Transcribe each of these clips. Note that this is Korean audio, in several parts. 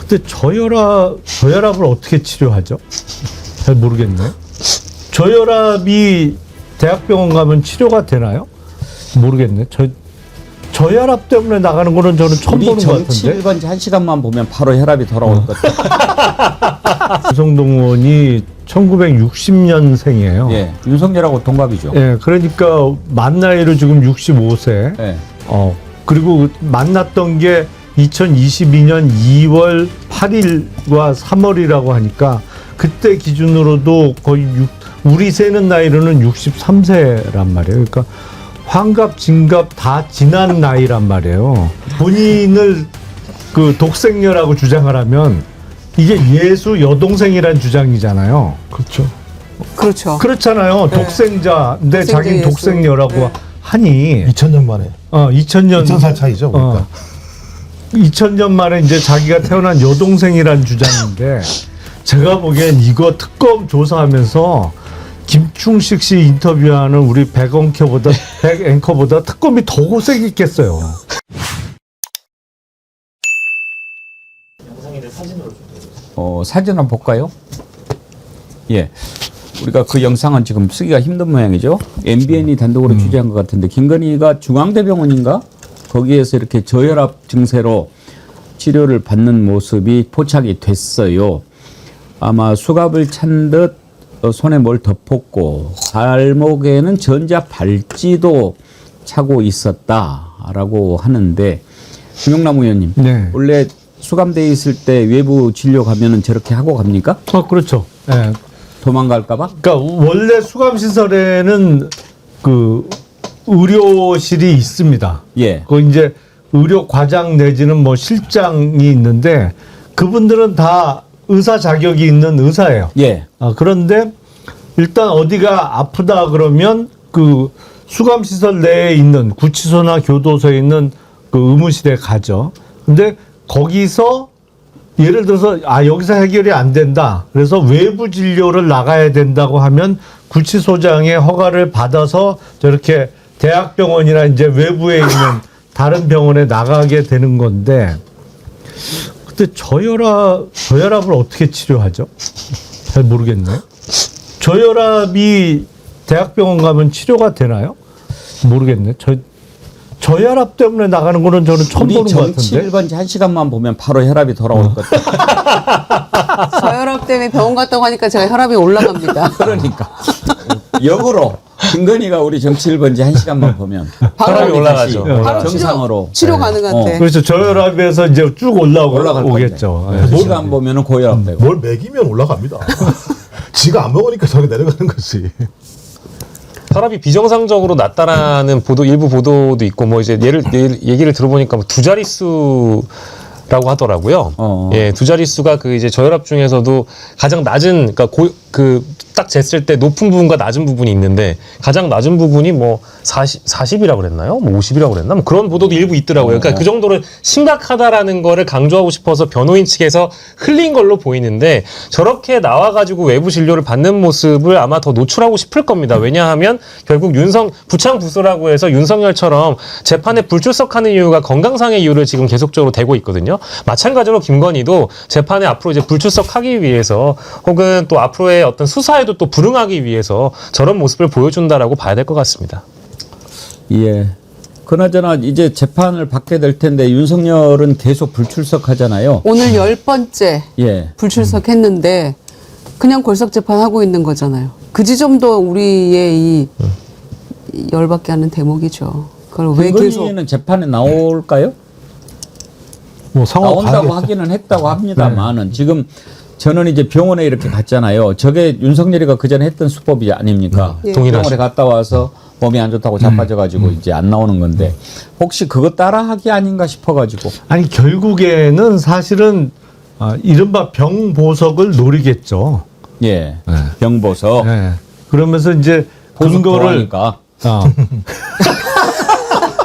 근데 저혈압을 어떻게 치료하죠? 잘 모르겠네. 저혈압이 대학병원 가면 치료가 되나요? 모르겠네. 저혈압 때문에 나가는 거는 저는 처음 보는 것 같은데. 1번지 1시간만 보면 바로 혈압이 돌아올 것 같아요. 유성동 의원이 1960년생이에요. 예, 윤석열하고 동갑이죠. 예, 그러니까 만 나이로 지금 65세. 예. 그리고 만났던 게 2022년 2월 8일과 3월이라고 하니까 그때 기준으로도 거의 우리 세는 나이로는 63세란 말이에요. 그러니까 환갑, 진갑 다 지난 나이란 말이에요. 본인을 그 독생녀라고 주장을 하면 이게 예수 여동생이란 주장이잖아요. 그렇죠. 그렇죠. 그렇잖아요. 네. 독생자인데 독생자 자기는 예수. 독생녀라고 네. 하니 2000년 만에. 2000년 2000살 차이죠. 그러니까. 2000년 만에 이제 자기가 태어난 여동생이란 주장인데 제가 보기엔 이거 특검 조사하면서 김충식 씨 인터뷰하는 우리 백 앵커보다 특검이 더 고생했겠어요. 사진 한번 볼까요? 예. 우리가 그 영상은 지금 쓰기가 힘든 모양이죠. MBN이 단독으로 취재한 것 같은데 김건희가 중앙대병원인가? 거기에서 이렇게 저혈압 증세로 치료를 받는 모습이 포착이 됐어요. 아마 수갑을 찬 듯 손에 뭘 덮었고 발목에는 전자 발찌도 차고 있었다라고 하는데 김용남 의원님, 네. 원래 수감돼 있을 때 외부 진료 가면은 저렇게 하고 갑니까? 그렇죠. 네. 도망갈까봐? 그러니까 원래 수감 시설에는 그 의료실이 있습니다. 예. 그 이제 의료 과장 내지는 뭐 실장이 있는데 그분들은 다 의사 자격이 있는 의사예요. 예. 그런데 일단 어디가 아프다 그러면 그 수감 시설 내에 있는 구치소나 교도소에 있는 그 의무실에 가죠. 근데 거기서 예를 들어서 여기서 해결이 안 된다. 그래서 외부 진료를 나가야 된다고 하면 구치소장의 허가를 받아서 저렇게 대학병원이나 이제 외부에 있는 다른 병원에 나가게 되는 건데, 근데 저혈압을 어떻게 치료하죠? 잘 모르겠네. 저혈압이 대학병원 가면 치료가 되나요? 모르겠네. 저혈압 때문에 나가는 거는 저는 처음 우리 보는 것 정치 같은데. 1번지 1시간만 보면 바로 혈압이 돌아올 것 같아요. 저혈압 때문에 병원 갔다고 하니까 제가 혈압이 올라갑니다. 그러니까 역으로 김건희가 우리 정치 1번지 1시간만 보면 혈압이 올라가죠. 바로 정상으로 치료 가능한데. 그렇죠. 저혈압에서 이제 쭉 올라갈 올라오겠죠. 건데. 2시간 보면은 고혈압 되고. 뭘 먹이면 올라갑니다. 지가 안 먹으니까 저렇게 내려가는 거지. 혈압이 비정상적으로 낮다라는 일부 보도도 있고, 뭐 이제 얘기를 들어보니까 뭐 두 자릿수라고 하더라고요. 예, 두 자릿수가 그 이제 저혈압 중에서도 가장 낮은, 그러니까 딱 쟀을 때 높은 부분과 낮은 부분이 있는데 가장 낮은 부분이 뭐 40이라고 그랬나요? 뭐 50이라고 그랬나? 뭐 그런 보도도 일부 있더라고요. 그러니까 그 정도로 심각하다라는 거를 강조하고 싶어서 변호인 측에서 흘린 걸로 보이는데, 저렇게 나와가지고 외부 진료를 받는 모습을 아마 더 노출하고 싶을 겁니다. 왜냐하면 결국 부창부수라고 해서 윤석열처럼 재판에 불출석하는 이유가 건강상의 이유를 지금 계속적으로 대고 있거든요. 마찬가지로 김건희도 재판에 앞으로 이제 불출석하기 위해서 혹은 또 앞으로의 어떤 수사에도 또 불응하기 위해서 저런 모습을 보여준다라고 봐야 될 것 같습니다. 예. 그나저나 이제 재판을 받게 될 텐데 윤석열은 계속 불출석하잖아요. 오늘 10번째 예. 불출석했는데 그냥 골석 재판하고 있는 거잖아요. 그 지점도 우리의 이 열받게 하는 대목이죠. 그걸 왜 계속 김건희는 재판에 나올까요? 뭐 상황 나온다고 봐야겠죠. 하기는 했다고 합니다만은 지금 저는 이제 병원에 이렇게 갔잖아요. 저게 윤석열이가 그전에 했던 수법이 아닙니까? 예. 병원에 갔다 와서 몸이 안 좋다고 자빠져가지고 이제 안 나오는 건데 혹시 그거 따라하기 아닌가 싶어가지고. 아니 결국에는 사실은 이른바 병보석을 노리겠죠. 예. 병보석. 네. 그러면서 이제 근거를 보니까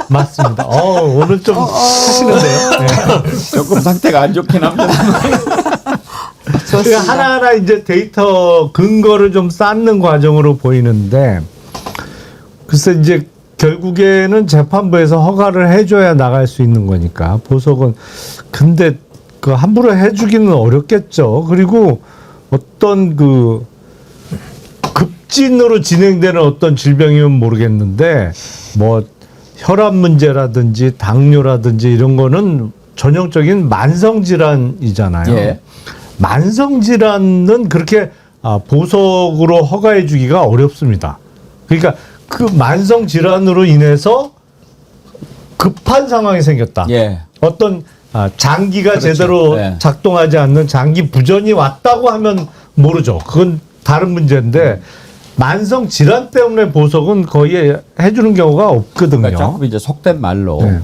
맞습니다. 오늘 좀 하시는데요. 네. 조금 상태가 안 좋긴 합니다. 그러니까 하나하나 이제 데이터 근거를 좀 쌓는 과정으로 보이는데, 글쎄 이제 결국에는 재판부에서 허가를 해줘야 나갈 수 있는 거니까 보석은. 근데 그 함부로 해주기는 어렵겠죠. 그리고 어떤 그 급진으로 진행되는 어떤 질병이면 모르겠는데 뭐 혈압 문제라든지 당뇨라든지 이런 거는 전형적인 만성 질환이잖아요. 예. 만성 질환은 그렇게 보석으로 허가해 주기가 어렵습니다. 그러니까 그 만성 질환으로 인해서 급한 상황이 생겼다. 예. 어떤 장기가 그렇죠. 제대로 네. 작동하지 않는 장기 부전이 왔다고 하면 모르죠. 그건 다른 문제인데 만성 질환 때문에 보석은 거의 해주는 경우가 없거든요. 그러니까 조금 이제 속된 말로 네.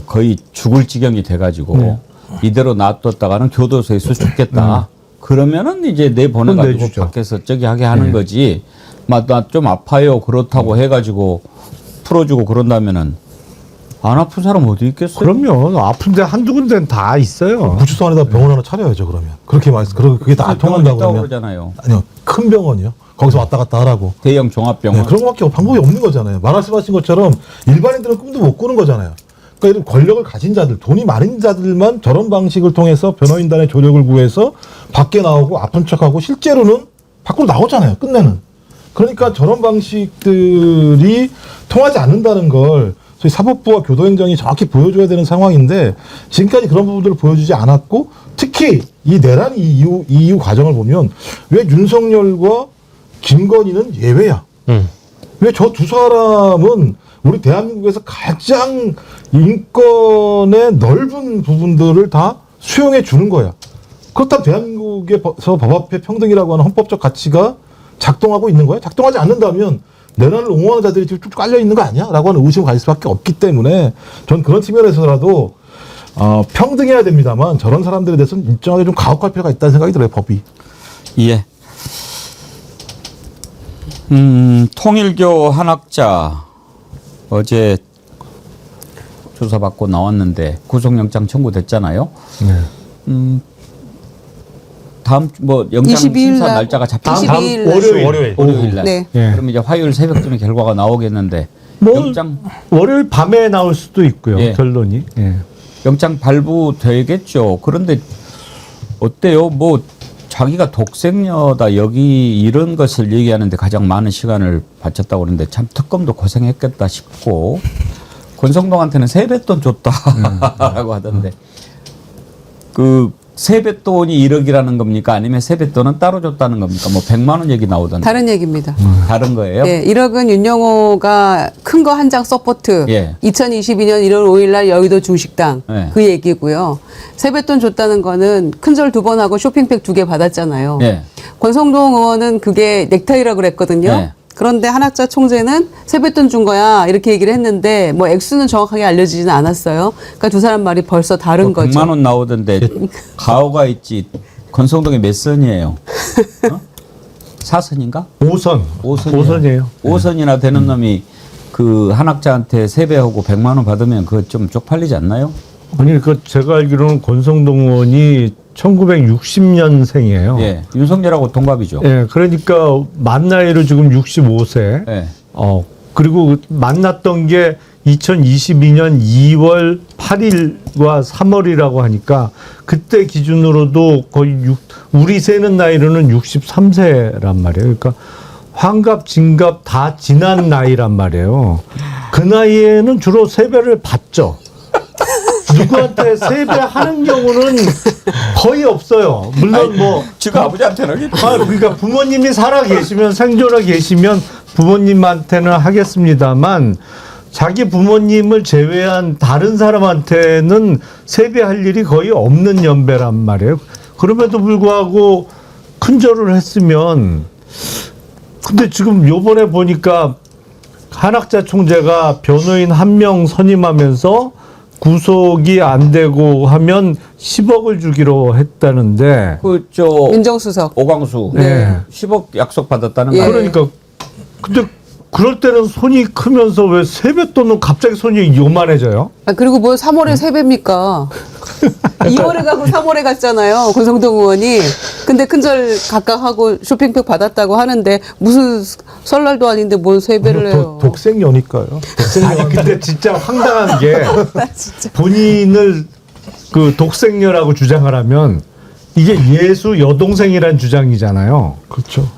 거의 죽을 지경이 돼가지고 네. 이대로 놔뒀다가는 교도소에서 죽겠다. 그러면은 이제 내보내가지고 내주죠. 밖에서 저기 하게 하는 거지. 나 좀 아파요. 그렇다고 해가지고 풀어주고 그런다면은 안 아픈 사람 어디 있겠어요? 그럼요. 아픈데 한두 군데는 다 있어요. 구치소 안에다 병원 하나 차려야죠 그러면. 그렇게 말씀. 그게 다 병원 통한다고 있다고 그러면. 그러잖아요. 아니요, 큰 병원이요. 거기서 왔다 갔다 하라고. 대형 종합병원. 네, 그런 것밖에 방법이 없는 거잖아요. 말씀하신 것처럼 일반인들은 꿈도 못 꾸는 거잖아요. 그러니까 이런 권력을 가진 자들, 돈이 많은 자들만 저런 방식을 통해서 변호인단의 조력을 구해서 밖에 나오고 아픈 척하고 실제로는 밖으로 나오잖아요. 끝내는. 그러니까 저런 방식들이 통하지 않는다는 걸 저희 사법부와 교도행정이 정확히 보여줘야 되는 상황인데 지금까지 그런 부분들을 보여주지 않았고 특히 이 내란 이후 과정을 보면 왜 윤석열과 김건희는 예외야? 왜 저 두 사람은 우리 대한민국에서 가장 인권의 넓은 부분들을 다 수용해 주는 거야. 그렇다면 대한민국에서 법 앞에 평등이라고 하는 헌법적 가치가 작동하고 있는 거야? 작동하지 않는다면 내란을 옹호하는 자들이 지금 쭉 깔려 있는 거 아니야? 라고 하는 의심을 가질 수밖에 없기 때문에 전 그런 측면에서라도 평등해야 됩니다만 저런 사람들에 대해서는 일정하게 좀 가혹할 필요가 있다는 생각이 들어요, 법이. 예. 통일교 한학자 어제 조사받고 나왔는데 구속영장 청구됐잖아요. 네. 다음 영장 22일 심사 날, 날짜가 잡혔 22일 월요일. 월요일 날. 네. 예. 그럼 이제 화요일 새벽쯤에 결과가 나오겠는데 뭐 영장 월요일 밤에 나올 수도 있고요. 예. 결론이. 예. 영장 발부되겠죠. 그런데 어때요? 뭐 자기가 독생녀다 여기 이런 것을 얘기하는데 가장 많은 시간을 바쳤다고 그러는데 참 특검도 고생했겠다 싶고 권성동한테는 세뱃돈 줬다라고 하던데 그 세뱃돈이 1억이라는 겁니까? 아니면 세뱃돈은 따로 줬다는 겁니까? 뭐 100만 원 얘기 나오던데 다른 얘기입니다. 다른 거예요? 네, 1억은 윤영호가 큰 거 한 장 서포트. 예. 2022년 1월 5일 날 여의도 중식당 예. 그 얘기고요. 세뱃돈 줬다는 거는 큰절 2번 하고 쇼핑백 2개 받았잖아요. 예. 권성동 의원은 그게 넥타이라고 그랬거든요. 예. 그런데 한학자 총재는 세뱃돈 준 거야 이렇게 얘기를 했는데 뭐 액수는 정확하게 알려지지는 않았어요. 그러니까 두 사람 말이 벌써 다른 거죠. 100만 원 나오던데 가오가 있지 권성동이 몇 선이에요? 어? 4선인가? 5선. 5선이에요. 5선이나 되는 놈이 그 한학자한테 세배하고 100만 원 받으면 그거 좀 쪽팔리지 않나요? 아니, 그 제가 알기로는 권성동 의원이 1960년생이에요. 예. 윤석열하고 동갑이죠. 예, 그러니까 만 나이로 지금 65세. 예. 그리고 만났던 게 2022년 2월 8일과 3월이라고 하니까 그때 기준으로도 거의 우리 세는 나이로는 63세란 말이에요. 그러니까 환갑, 진갑 다 지난 나이란 말이에요. 그 나이에는 주로 세배를 받죠. 누구한테 세배하는 경우는 거의 없어요. 물론 뭐 지금 아버지한테는 하겠지. 그러니까 부모님이 살아 계시면 생존하 계시면 부모님한테는 하겠습니다만 자기 부모님을 제외한 다른 사람한테는 세배할 일이 거의 없는 연배란 말이에요. 그럼에도 불구하고 큰절을 했으면 근데 지금 요번에 보니까 한학자 총재가 변호인 한 명 선임하면서 구속이 안 되고 하면 10억을 주기로 했다는데 그저 민정수석. 오광수 네. 10억 약속 받았다는 예. 거 아니에요? 그러니까 근데 그럴 때는 손이 크면서 왜 세뱃돈은 갑자기 손이 요만해져요? 그리고 뭐 3월에 세배입니까? 2월에 가고 3월에 갔잖아요. 권성동 의원이. 근데 큰절 각각 하고 쇼핑백 받았다고 하는데 무슨 설날도 아닌데 뭔 세배를 해요. 독생녀니까요. 아니 근데 진짜 황당한 게 진짜. 본인을 그 독생녀라고 주장을 하면 이게 예수 여동생이란 주장이잖아요. 그렇죠.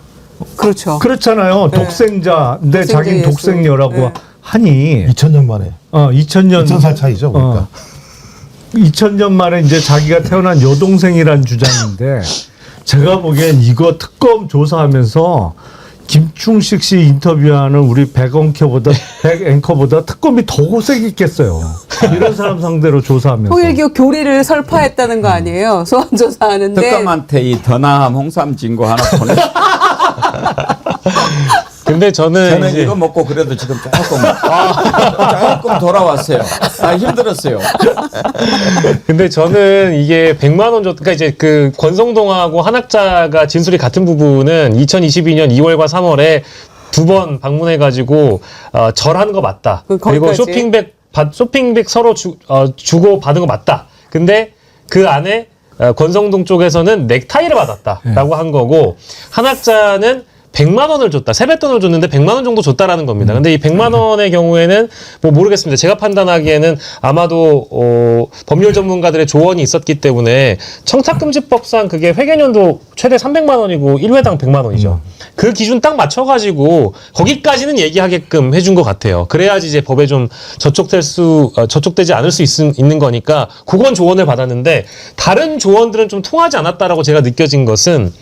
그렇죠. 그렇잖아요. 독생자인데 독생자 자기는 예수. 독생녀라고 네. 하니 2000년 만에. 2000년 2000살 차이죠, 그러니까. 2000년 만에 이제 자기가 태어난 여동생이란 주장인데 제가 보기엔 이거 특검 조사하면서 김충식 씨 인터뷰하는 우리 백 앵커보다 특검이 더 고생했겠어요. 이런 사람 상대로 조사하면서. 통일교 교리를 설파했다는 거 아니에요? 소환 조사하는데 특검한테 이 더나함 홍삼 진거 하나 보내. 근데 저는 저는 이제 이거 먹고 그래도 지금 조금 돌아왔어요. 힘들었어요. 근데 저는 이게 100만 원 그러니까 이제 그 권성동하고 한학자가 진술이 같은 부분은 2022년 2월과 3월에 2번 방문해가지고 절하는 거 맞다. 그리고 거기까지? 쇼핑백 서로 주고 받은 거 맞다. 근데 그 안에 권성동 쪽에서는 넥타이를 받았다라고 한 거고 한학자는 100만 원을 줬다. 세뱃돈을 줬는데 100만 원 정도 줬다라는 겁니다. 근데 이 100만 원의 경우에는 뭐 모르겠습니다. 제가 판단하기에는 아마도 법률 전문가들의 조언이 있었기 때문에 청탁금지법상 그게 회계연도 최대 300만 원이고 1회당 100만 원이죠. 그 기준 딱 맞춰가지고 거기까지는 얘기하게끔 해준 것 같아요. 그래야지 이제 법에 좀 저촉되지 않을 수 있는 거니까 그건 조언을 받았는데 다른 조언들은 좀 통하지 않았다라고 제가 느껴진 것은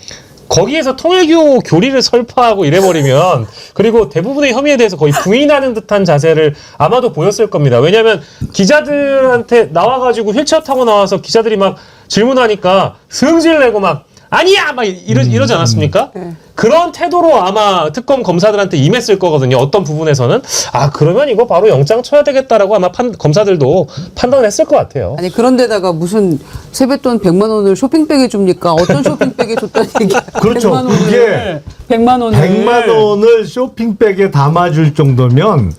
거기에서 통일교 교리를 설파하고 이래버리면 그리고 대부분의 혐의에 대해서 거의 부인하는 듯한 자세를 아마도 보였을 겁니다. 왜냐하면 기자들한테 나와가지고 휠체어 타고 나와서 기자들이 막 질문하니까 승질 내고 막 아니야! 막 이러지 않았습니까? 그런 태도로 아마 특검 검사들한테 임했을 거거든요. 어떤 부분에서는. 아, 그러면 이거 바로 영장 쳐야 되겠다라고 아마 검사들도 판단을 했을 것 같아요. 아니 그런데다가 무슨 세뱃돈 100만 원을 쇼핑백에 줍니까? 어떤 쇼핑백에 줬다는 얘기야? 그렇죠. 100만 원을, 그게 100만 원을 100만 원을 쇼핑백에 담아줄 정도면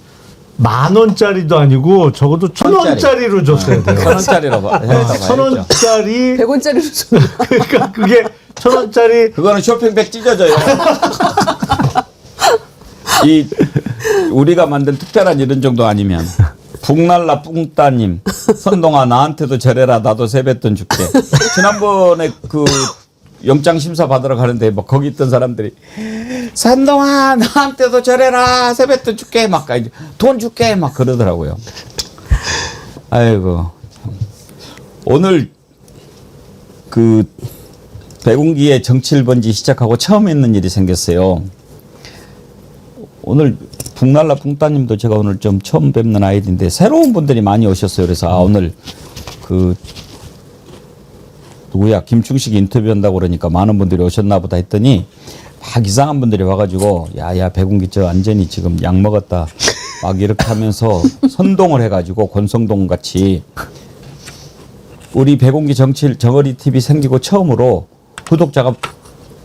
10,000원짜리도 아니고 적어도 1,000원짜리로 줬어야 돼요. 1,000원짜리로 봐. 1,000원짜리 100원짜리로 줬 그러니까 그게 1,000원짜리 그거는 쇼핑백 찢어져요. 이 우리가 만든 특별한 이런 정도 아니면 북날라 뿡따님 선동아 나한테도 절해라 나도 세뱃돈 줄게. 지난번에 그 영장 심사 받으러 가는데 막 거기 있던 사람들이 선동아 나한테도 절해라 세뱃돈 줄게 막 돈 줄게 막 그러더라고요. 아이고 오늘 그 백운기의 정치 1번지 시작하고 처음 있는 일이 생겼어요. 오늘 북날라 뿡따님도 제가 오늘 좀 처음 뵙는 아이디인데 새로운 분들이 많이 오셨어요. 그래서 오늘 그 누구야 김충식 인터뷰한다고 그러니까 많은 분들이 오셨나 보다 했더니 막 이상한 분들이 와가지고 야야 백운기 저 완전히 지금 약 먹었다 막 이렇게 하면서 선동을 해가지고 권성동 같이 우리 백운기 정어리 TV 생기고 처음으로 구독자가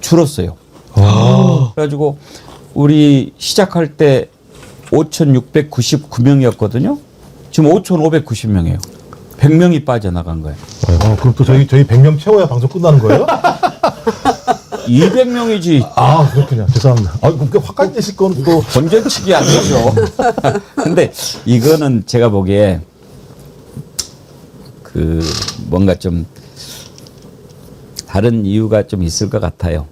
줄었어요. 그래가지고 우리 시작할 때 5,699명이었거든요. 지금 5,590명이에요. 100명이 빠져나간 거예요. 그럼 또 저희 100명 채워야 방송 끝나는 거예요? 200명이지. 아, 그렇군요. 죄송합니다. 그렇게 화까지 내실 거는 또. 번전치기 안 되죠. 근데 이거는 제가 보기에 그 뭔가 좀 다른 이유가 좀 있을 것 같아요.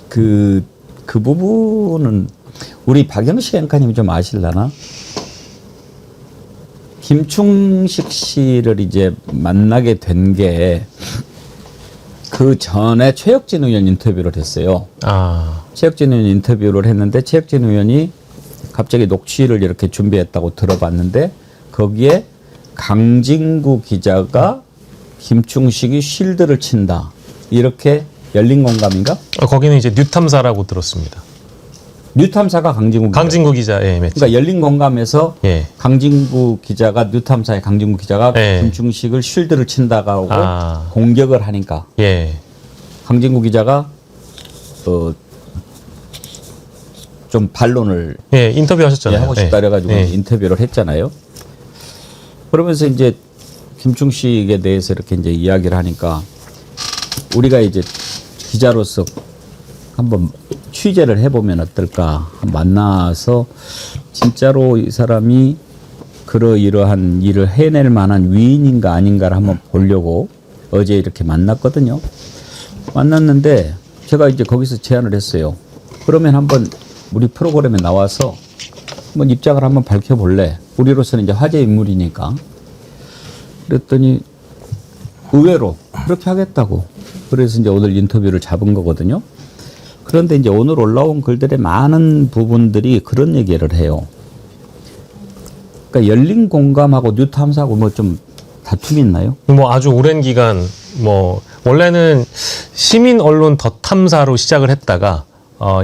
그 부분은 우리 박영식 앵커님이 좀 아실라나? 김충식 씨를 이제 만나게 된 게 그 전에 최혁진 의원 인터뷰를 했어요. 최혁진 의원 인터뷰를 했는데 최혁진 의원이 갑자기 녹취를 이렇게 준비했다고 들어봤는데 거기에 강진구 기자가 김충식이 쉴드를 친다. 이렇게 열린 공감인가? 거기는 이제 뉴탐사라고 들었습니다. 뉴탐사가 강진구 기자. 예, 맞죠. 그러니까 열린 공감에서 예. 강진구 기자가 뉴탐사의 강진구 기자가 예. 김충식을 쉴드를 친다고 하고 공격을 하니까 예. 강진구 기자가 좀 반론을 예, 인터뷰 하셨잖아요. 하고 싶다 그래가지고 인터뷰를 했잖아요. 그러면서 이제 김충식에 대해서 이렇게 이제 이야기를 하니까 우리가 이제 기자로서 한번 취재를 해보면 어떨까 만나서 진짜로 이 사람이 그러이러한 일을 해낼 만한 위인인가 아닌가를 한번 보려고 어제 이렇게 만났거든요. 만났는데 제가 이제 거기서 제안을 했어요. 그러면 한번 우리 프로그램에 나와서 한번 입장을 한번 밝혀볼래? 우리로서는 이제 화제 인물이니까. 그랬더니 의외로 그렇게 하겠다고. 그래서 이제 오늘 인터뷰를 잡은 거거든요. 그런데 이제 오늘 올라온 글들의 많은 부분들이 그런 얘기를 해요. 그러니까 열린 공감하고 뉴탐사하고 뭐 좀 다툼이 있나요? 뭐 아주 오랜 기간 뭐 원래는 시민 언론 덧탐사로 시작을 했다가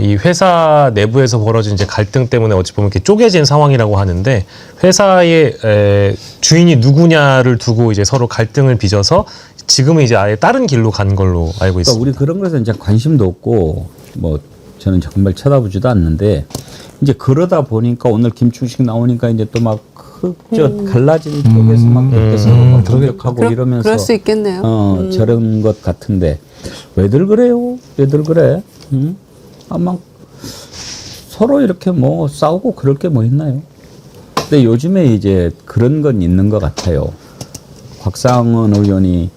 이 회사 내부에서 벌어진 이제 갈등 때문에 어찌 보면 이렇게 쪼개진 상황이라고 하는데 회사의 주인이 누구냐를 두고 이제 서로 갈등을 빚어서 지금은 이제 아예 다른 길로 간 걸로 알고 그러니까 있습니다. 우리 그런 것에 이제 관심도 없고 뭐 저는 정말 쳐다보지도 않는데 이제 그러다 보니까 오늘 김충식 나오니까 이제 또 막 갈라진 쪽에서 막 이렇게 서로 막 공격하고 이러면서 그럴 수 있겠네요. 저런 것 같은데 왜들 그래요? 왜들 그래? 아마 서로 이렇게 뭐 싸우고 그럴 게 뭐 있나요? 근데 요즘에 이제 그런 건 있는 것 같아요. 곽상은 의원이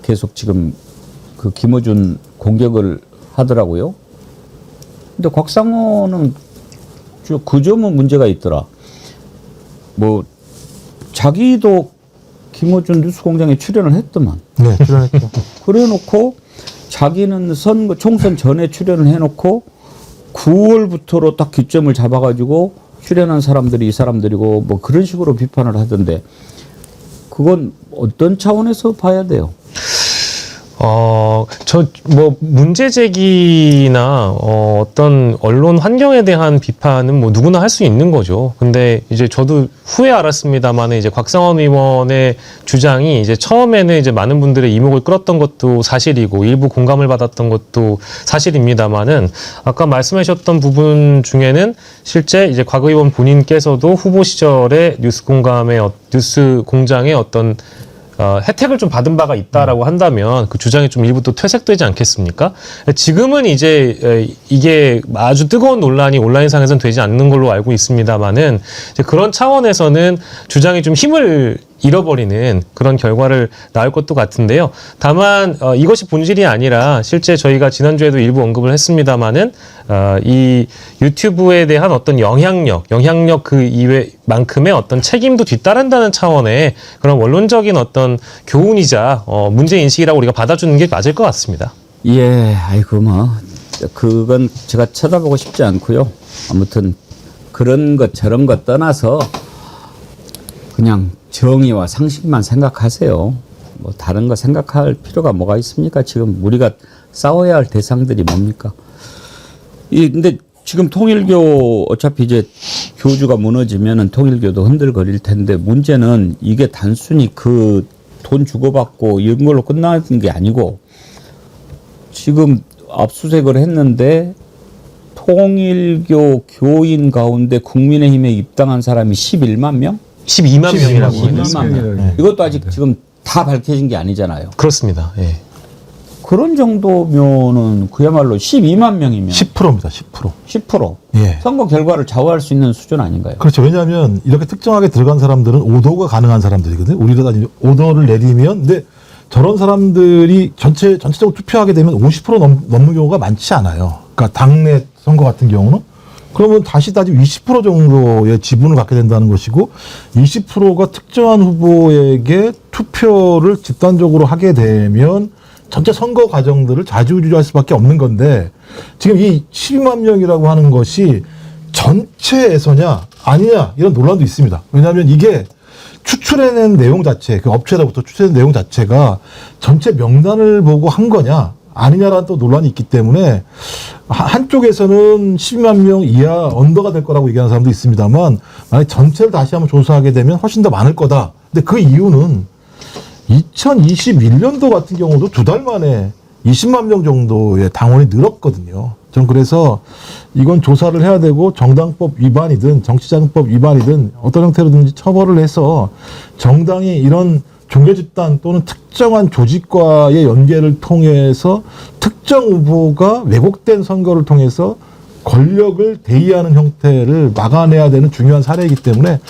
계속 지금 그 김어준 공격을 하더라고요. 근데 곽상원은 그 점은 문제가 있더라. 뭐 자기도 김어준 뉴스공장에 출연을 했더만. 네, 출연했죠. 그래놓고 자기는 선거 총선 전에 출연을 해놓고 9월부터로 딱 기점을 잡아가지고 출연한 사람들이 이 사람들이고 뭐 그런 식으로 비판을 하던데 그건 어떤 차원에서 봐야 돼요? 저 뭐 문제 제기나 어떤 언론 환경에 대한 비판은 뭐 누구나 할 수 있는 거죠. 근데 이제 저도 후에 알았습니다만 이제 곽상원 의원의 주장이 이제 처음에는 이제 많은 분들의 이목을 끌었던 것도 사실이고 일부 공감을 받았던 것도 사실입니다만은 아까 말씀하셨던 부분 중에는 실제 이제 곽 의원 본인께서도 후보 시절에 뉴스 공장의 어떤 혜택을 좀 받은 바가 있다라고 한다면 그 주장이 좀 일부 또 퇴색되지 않겠습니까? 지금은 이제 이게 아주 뜨거운 논란이 온라인상에서는 되지 않는 걸로 알고 있습니다만은 이제 그런 차원에서는 주장이 좀 힘을 잃어버리는 그런 결과를 낳을 것도 같은데요. 다만 이것이 본질이 아니라 실제 저희가 지난주에도 일부 언급을 했습니다마는 이 유튜브에 대한 어떤 영향력 그 이외만큼의 어떤 책임도 뒤따른다는 차원의 그런 원론적인 어떤 교훈이자 문제 인식이라고 우리가 받아주는 게 맞을 것 같습니다. 예, 아이고 뭐 그건 제가 쳐다보고 싶지 않고요. 아무튼 그런 것 저런 것 떠나서 그냥 정의와 상식만 생각하세요. 뭐 다른 거 생각할 필요가 뭐가 있습니까? 지금 우리가 싸워야 할 대상들이 뭡니까? 근데 지금 통일교 어차피 이제 교주가 무너지면은 통일교도 흔들거릴 텐데 문제는 이게 단순히 그 돈 주고받고 이런 걸로 끝나는 게 아니고 지금 압수수색을 했는데 통일교 교인 가운데 국민의힘에 입당한 사람이 11만 명? 12만 명이라고 12만 명. 네. 이것도 아직 지금 다 밝혀진 게 아니잖아요. 그렇습니다. 예. 그런 정도면은 그야말로 12만 명이면 10%입니다. 10%. 10% 예. 선거 결과를 좌우할 수 있는 수준 아닌가요? 그렇죠. 왜냐하면 이렇게 특정하게 들어간 사람들은 오더가 가능한 사람들이거든요. 우리가 다 오더를 내리면, 근데 저런 사람들이 전체적으로 투표하게 되면 50% 넘는 경우가 많지 않아요. 그러니까 당내 선거 같은 경우는. 그러면 다시 따지면 20% 정도의 지분을 갖게 된다는 것이고 20%가 특정한 후보에게 투표를 집단적으로 하게 되면 전체 선거 과정들을 좌지우지할 수밖에 없는 건데 지금 이 12만 명이라고 하는 것이 전체에서냐 아니냐 이런 논란도 있습니다. 왜냐하면 이게 추출해낸 내용 자체, 그 업체로부터 추출해낸 내용 자체가 전체 명단을 보고 한 거냐 아니냐라는 또 논란이 있기 때문에 한쪽에서는 12만 명 이하 언더가 될 거라고 얘기하는 사람도 있습니다만 만약 전체를 다시 한번 조사하게 되면 훨씬 더 많을 거다. 근데 그 이유는 2021년도 같은 경우도 2달 만에 20만 명 정도의 당원이 늘었거든요. 전 그래서 이건 조사를 해야 되고 정당법 위반이든 정치자금법 위반이든 어떤 형태로든지 처벌을 해서 정당이 이런 종교집단 또는 특정한 조직과의 연계를 통해서 특정 후보가 왜곡된 선거를 통해서 권력을 대의하는 형태를 막아내야 되는 중요한 사례이기 때문에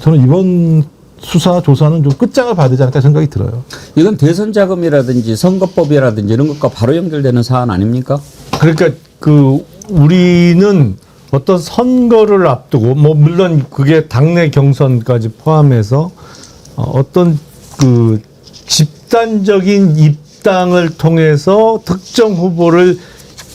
저는 이번 수사 조사는 좀 끝장을 봐야 되지 않을까 생각이 들어요. 이건 대선 자금이라든지 선거법이라든지 이런 것과 바로 연결되는 사안 아닙니까? 그러니까 그 우리는 어떤 선거를 앞두고 뭐 물론 그게 당내 경선까지 포함해서 어떤 그 집단적인 입당을 통해서 특정 후보를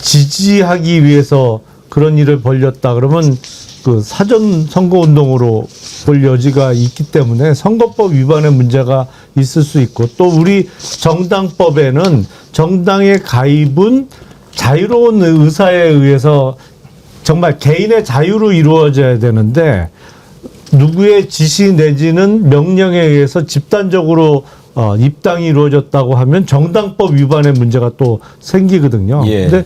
지지하기 위해서 그런 일을 벌였다 그러면 그 사전 선거 운동으로 볼 여지가 있기 때문에 선거법 위반의 문제가 있을 수 있고 또 우리 정당법에는 정당의 가입은 자유로운 의사에 의해서 정말 개인의 자유로 이루어져야 되는데 누구의 지시 내지는 명령에 의해서 집단적으로 입당이 이루어졌다고 하면 정당법 위반의 문제가 또 생기거든요. 예. 근데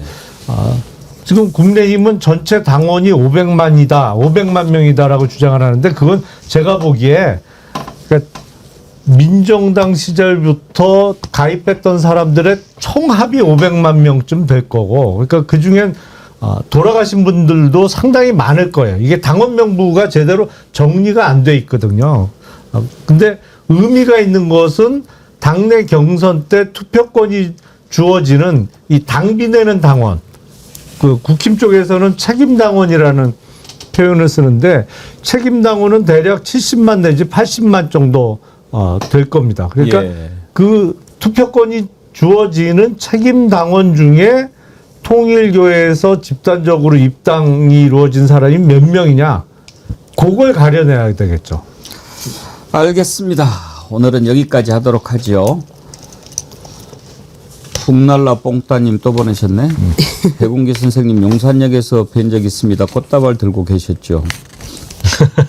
지금 국민의힘은 전체 당원이 500만 명이다라고 주장을 하는데 그건 제가 보기에 그러니까 민정당 시절부터 가입했던 사람들의 총합이 500만 명쯤 될 거고 그러니까 그중엔 돌아가신 분들도 상당히 많을 거예요. 이게 당원 명부가 제대로 정리가 안 돼 있거든요. 근데 의미가 있는 것은 당내 경선 때 투표권이 주어지는 이 당비 내는 당원, 그 국힘 쪽에서는 책임당원이라는 표현을 쓰는데 책임당원은 대략 70만 내지 80만 정도 될 겁니다. 그러니까 예. 그 투표권이 주어지는 책임당원 중에 통일교회에서 집단적으로 입당이 이루어진 사람이 몇 명이냐? 그걸 가려내야 되겠죠. 알겠습니다. 오늘은 여기까지 하도록 하죠. 푹날라 뽕따님 또 보내셨네. 배군기 선생님 용산역에서 뵌 적 있습니다. 꽃다발 들고 계셨죠.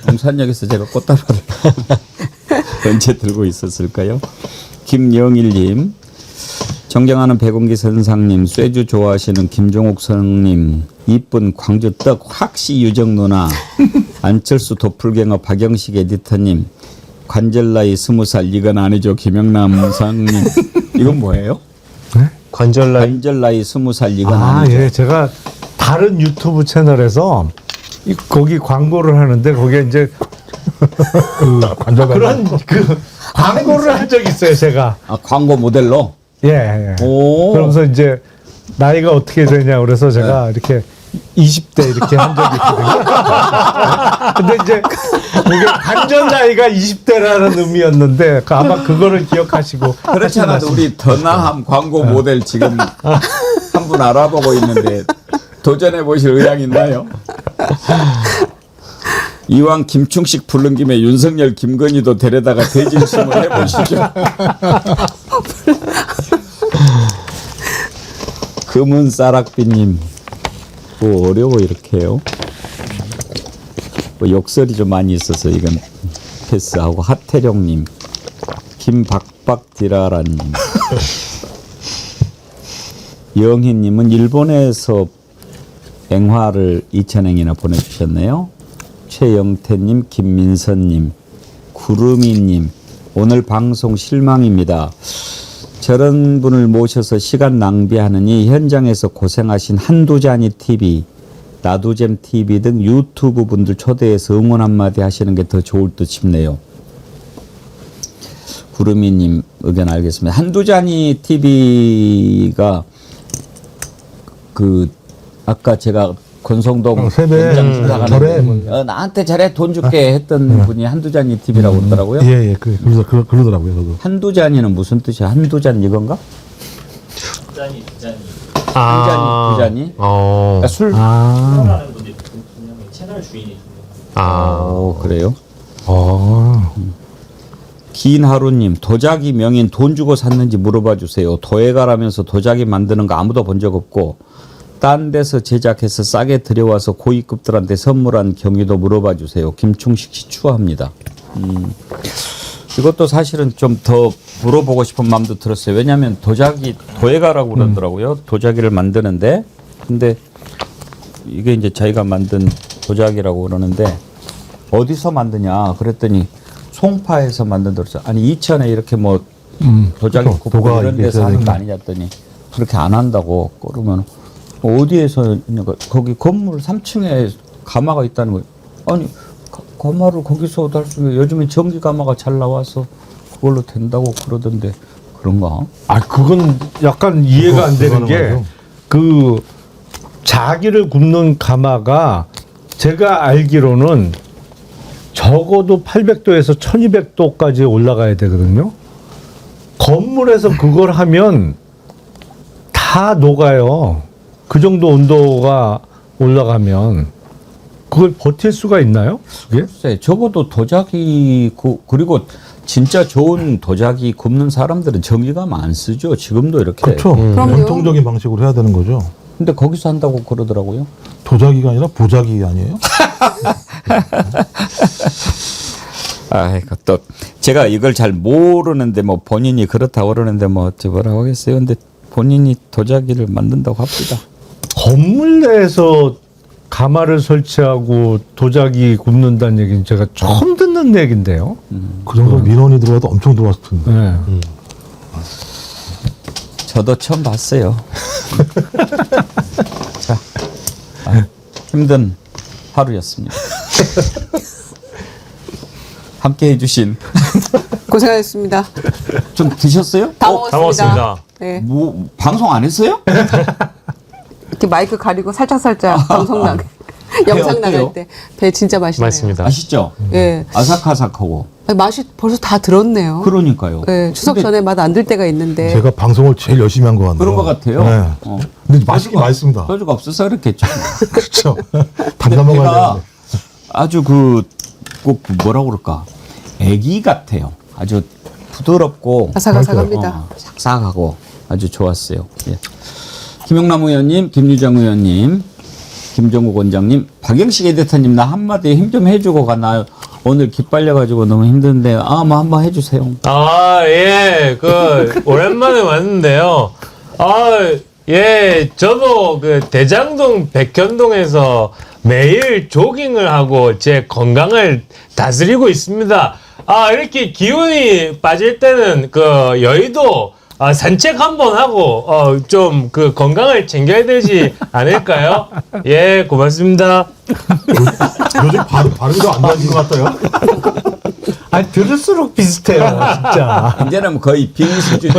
용산역에서 제가 꽃다발을 언제 들고 있었을까요? 김영일님, 존경하는 배군기 선상님, 쇠주 좋아하시는 김종욱 선생님, 이쁜 광주 떡 확시 유정 누나, 안철수 도플갱어 박영식 에디터님, 관절 나이 20살 이건 아니죠 김영남 선생님. 이건 뭐예요? 네? 관절 나이 관절 나이 20살 이건 아니죠. 예. 제가 다른 유튜브 채널에서 거기 광고를 하는데 거기에 이제 그런 그 광고를 한 적이 있어요, 제가. 아, 광고 모델로? 예. 오. 그러면서 이제 나이가 어떻게 되냐 그래서 제가 이렇게 20대 이렇게 한 적이 있거든요. 근데 이제 그게 관전 나이가 20대라는 의미였는데 아마 그거를 기억하시고 그렇잖아. 우리 더 나함 광고 모델 지금 한 분 알아보고 있는데 도전해 보실 의향 있나요? 이왕 김충식 부른 김에 윤석열, 김건희도 데려다가 대진심을 해보시죠. 금은싸락비님, 뭐 어려워 이렇게요. 뭐 욕설이 좀 많이 있어서 이건 패스하고 하태룡님, 김박박디라라님, 영희님은 일본에서 앵화를 2,000행이나 보내주셨네요. 최영태님, 김민선님, 구름이님, 오늘 방송 실망입니다. 저런 분을 모셔서 시간 낭비하느니 현장에서 고생하신 한두자니 TV, 나두잼 TV 등 유튜브 분들 초대해서 응원 한마디 하시는 게 더 좋을 듯 싶네요. 구름이님 의견 알겠습니다. 한두자니 TV가 그 아까 제가 권성동 세배 절에 나한테 잘해 돈 줄게 했던 분이 한두자니 TV라고 그러더라고요. 예, 그러더라고요, 저도. 한두자니는 무슨 뜻이야? 한두잔 이건가? 두 잔이. 한 잔이, 두 잔이. 그러니까 술. 라는 분이 분명히 채널 주인이 그래요? 아, 긴 하루님, 도자기 명인 돈 주고 샀는지 물어봐 주세요. 도예가라면서 도자기 만드는 거 아무도 본 적 없고 딴 데서 제작해서 싸게 들여와서 고위급들한테 선물한 경위도 물어봐 주세요. 김충식 씨 추워합니다. 이것도 사실은 좀 더 물어보고 싶은 마음도 들었어요. 왜냐하면 도자기, 도예가라고 그러더라고요. 도자기를 만드는데 근데 이게 이제 자기가 만든 도자기라고 그러는데 어디서 만드냐 그랬더니 송파에서 만든다고 그랬어요. 아니 이천에 이렇게 뭐 도자기 그렇죠. 굽고 도가 이런 이게 데서 있어야 하는 거 되니까. 아니냐 했더니 그렇게 안 한다고 그러면 어디에서 있냐가 거기 건물 3층에 가마가 있다는 거예요. 아니 가마를 거기서 달 수 있는 요즘에 전기 가마가 잘 나와서 그걸로 된다고 그러던데 그런가? 아, 그건 약간 이해가 안 되는 게 불가능하죠. 그 자기를 굽는 가마가 제가 알기로는 적어도 800도에서 1200도까지 올라가야 되거든요. 건물에서 그걸 하면 다 녹아요. 그 정도 온도가 올라가면 그걸 버틸 수가 있나요? 그게? 글쎄, 적어도 도자기 그리고 진짜 좋은 도자기 굽는 사람들은 전기가마 안 쓰죠. 지금도 이렇게. 그렇죠. 그럼요. 전통적인 방식으로 해야 되는 거죠. 근데 거기서 한다고 그러더라고요. 도자기가 아니라 보자기 아니에요? 아이고 또 제가 이걸 잘 모르는데 뭐 본인이 그렇다고 그러는데 뭐 어찌 뭐라고 하겠어요. 근데 본인이 도자기를 만든다고 합니다. 건물 내에서 가마를 설치하고 도자기 굽는다는 얘기는 제가 처음 듣는 얘기인데요. 그 정도 민원이 들어와도 엄청 들어왔을 텐데. 네. 저도 처음 봤어요. 자, 힘든 하루였습니다. 함께 해주신 고생하셨습니다. 좀 드셨어요? 다 먹었습니다. 다 먹었습니다. 네. 뭐 방송 안 했어요? 이렇게 마이크 가리고 살짝 방송 나가 영상 어때요? 나갈 때 배 진짜 맛있네요. 맞습니다. 아시죠? 예. 아삭아삭하고. 아니, 맛이 벌써 다 들었네요. 그러니까요. 예, 추석 근데 전에 맛 안 들 때가 있는데. 제가 방송을 제일 열심히 한 것 같네요. 그런 것 같아요. 네. 어. 근데 맛있긴 맛있습니다. 소주가 없어서 그렇겠죠. 그렇죠. 담가 먹어야 배가 되는데. 아주 꼭 뭐라고 그럴까? 애기 같아요. 아주 부드럽고 아삭아삭합니다. 삭삭하고 아주 좋았어요. 예. 김용남 의원님, 김유정 의원님, 김정국 원장님, 박영식 에디터님 나 한마디 힘 좀 해주고 가나요? 오늘 기빨려가지고 너무 힘든데 뭐 한번 해주세요. 예, 오랜만에 왔는데요. 예, 저도 대장동 백현동에서 매일 조깅을 하고 제 건강을 다스리고 있습니다. 이렇게 기운이 빠질 때는 여의도 산책 한번 하고 좀 건강을 챙겨야 되지 않을까요? 예, 고맙습니다. 요즘 발음도 안 좋아진 것 같아요. 아, 들을수록 비슷해요, 진짜. 이제는 거의 빙의 수준.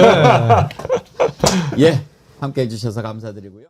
예, 함께 해주셔서 감사드리고요.